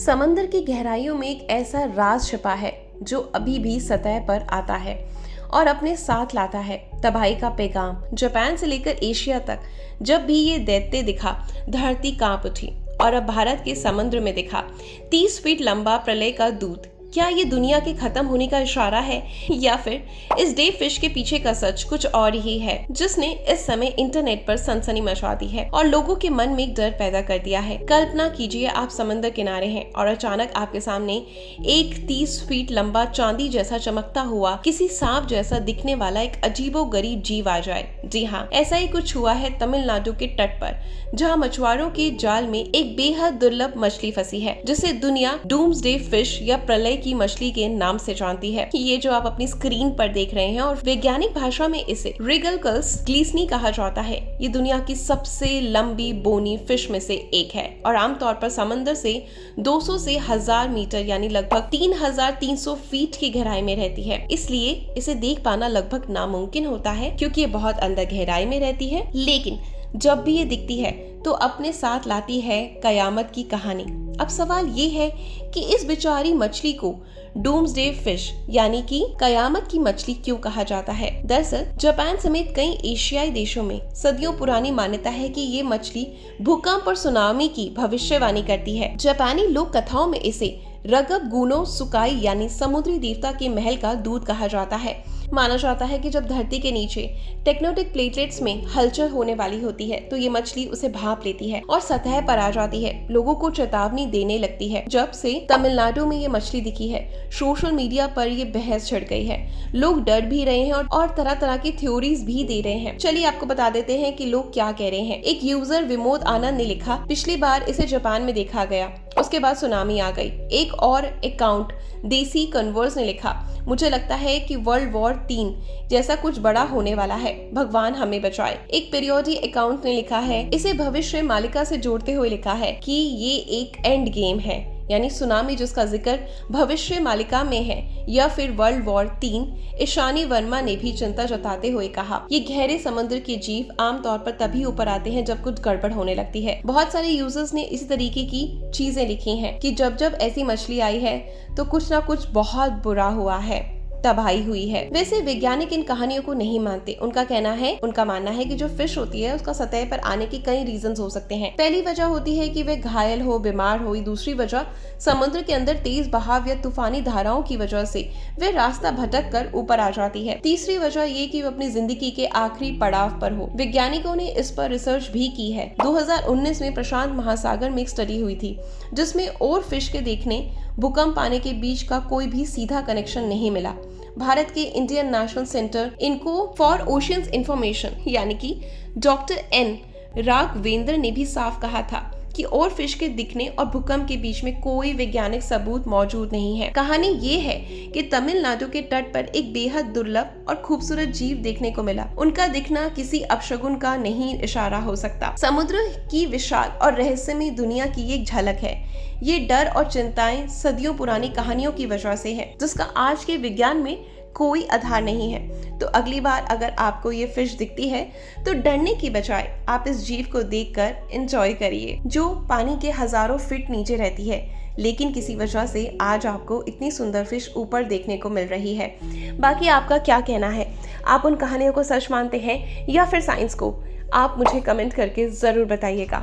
समंदर की गहराइयों में एक ऐसा राज छिपा है जो अभी भी सतह पर आता है और अपने साथ लाता है तबाही का पैगाम। जापान से लेकर एशिया तक जब भी ये दैत्य दिखा, धरती कांप उठी। और अब भारत के समुद्र में दिखा 30 फीट लंबा प्रलय का दूत। क्या ये दुनिया के खत्म होने का इशारा है, या फिर इस डे फिश के पीछे का सच कुछ और ही है, जिसने इस समय इंटरनेट पर सनसनी मचा दी है और लोगों के मन में एक डर पैदा कर दिया है। कल्पना कीजिए, आप समंदर किनारे हैं और अचानक आपके सामने एक 30 फीट लंबा चांदी जैसा चमकता हुआ, किसी सांप जैसा दिखने वाला एक अजीबोगरीब जीव आ जाए। जी हाँ, ऐसा ही कुछ हुआ है तमिलनाडु के तट पर, जहाँ मछुआरों के जाल में एक बेहद दुर्लभ मछली फंसी है, जिसे दुनिया डूम्सडे फिश या प्रलय की मछली के नाम से जानती है। ये जो आप अपनी स्क्रीन पर देख रहे हैं, और वैज्ञानिक भाषा में इसे रिगलकल्स ग्लीसनी कहा जाता है। ये दुनिया की सबसे लंबी बोनी फिश में से एक है और आमतौर पर समंदर से 200 से 1000 मीटर यानी लगभग 3300 फीट की गहराई में रहती है। इसलिए इसे देख पाना लगभग नामुमकिन होता है, क्योंकि ये बहुत अंदर गहराई में रहती है। लेकिन जब भी ये दिखती है तो अपने साथ लाती है कयामत की कहानी। अब सवाल ये है कि इस बेचारी मछली को डूम्सडे फिश यानी कि कयामत की मछली क्यों कहा जाता है? दरअसल जापान समेत कई एशियाई देशों में सदियों पुरानी मान्यता है कि ये मछली भूकंप और सुनामी की भविष्यवाणी करती है। जापानी लोक कथाओं में इसे रगब गुनो सुकाई यानी समुद्री देवता के महल का दूत कहा जाता है। माना जाता है कि जब धरती के नीचे टेक्टोनिक प्लेटलेट्स में हलचल होने वाली होती है तो ये मछली उसे भाप लेती है और सतह पर आ जाती है, लोगों को चेतावनी देने लगती है। जब से तमिलनाडु में ये मछली दिखी है, सोशल मीडिया पर ये बहस छिड़ गई है। लोग डर भी रहे हैं और तरह तरह की थ्योरीज भी दे रहे हैं। चलिए आपको बता देते हैं कि लोग क्या कह रहे हैं। एक यूजर विमोद आनंद ने लिखा, पिछली बार इसे जापान में देखा गया, उसके बाद सुनामी आ गई। एक और अकाउंट देसी कन्वर्स ने लिखा, मुझे लगता है कि वर्ल्ड वॉर 3 जैसा कुछ बड़ा होने वाला है, भगवान हमें बचाए। एक पीरियोडी अकाउंट ने लिखा है, इसे भविष्य मालिका से जोड़ते हुए लिखा है कि ये एक एंड गेम है, यानी सुनामी जिसका जिक्र भविष्य मालिका में है, या फिर वर्ल्ड वॉर 3। ईशानी वर्मा ने भी चिंता जताते हुए कहा, ये गहरे समुद्र के जीव आमतौर पर तभी ऊपर आते हैं जब कुछ गड़बड़ होने लगती है। बहुत सारे यूजर्स ने इसी तरीके की चीजें लिखी हैं कि जब जब ऐसी मछली आई है तो कुछ ना कुछ बहुत बुरा हुआ है, तबाही हुई है। वैसे वैज्ञानिक इन कहानियों को नहीं मानते। उनका मानना है कि जो फिश होती है उसका सतह पर आने के कई रीजंस हो सकते हैं। पहली वजह होती है कि वे घायल हो, बीमार हो। दूसरी वजह समुद्र के अंदर तेज बहाव या तूफानी धाराओं की वजह से वे रास्ता भटक कर ऊपर आ जाती है। तीसरी वजह ये कि वो अपनी जिंदगी के आखिरी पड़ाव पर हो। वैज्ञानिकों ने इस पर रिसर्च भी की है। 2019 में प्रशांत महासागर में एक स्टडी हुई थी जिसमें और फिश के देखने भूकंप आने के बीच का कोई भी सीधा कनेक्शन नहीं मिला। भारत के इंडियन नेशनल सेंटर इनको फॉर ओशियंस इंफॉर्मेशन यानी कि डॉक्टर एन राघवेंद्र ने भी साफ कहा था कि और फिश के दिखने और भूकंप के बीच में कोई वैज्ञानिक सबूत मौजूद नहीं है। कहानी ये है कि तमिलनाडु के तट पर एक बेहद दुर्लभ और खूबसूरत जीव देखने को मिला। उनका दिखना किसी अपशगुन का नहीं इशारा हो सकता। समुद्र की विशाल और रहस्यमय दुनिया की एक झलक है। ये डर और चिंताएं सदियों पुरानी कहानियों की वजह से है, जिसका आज के विज्ञान में कोई आधार नहीं है। तो अगली बार अगर आपको ये फिश दिखती है तो डरने की बजाय आप इस जीव को देखकर एंजॉय करिए, जो पानी के हजारों फीट नीचे रहती है, लेकिन किसी वजह से आज आपको इतनी सुंदर फिश ऊपर देखने को मिल रही है। बाकी आपका क्या कहना है? आप उन कहानियों को सच मानते हैं या फिर साइंस को? आप मुझे कमेंट करके जरूर बताइएगा।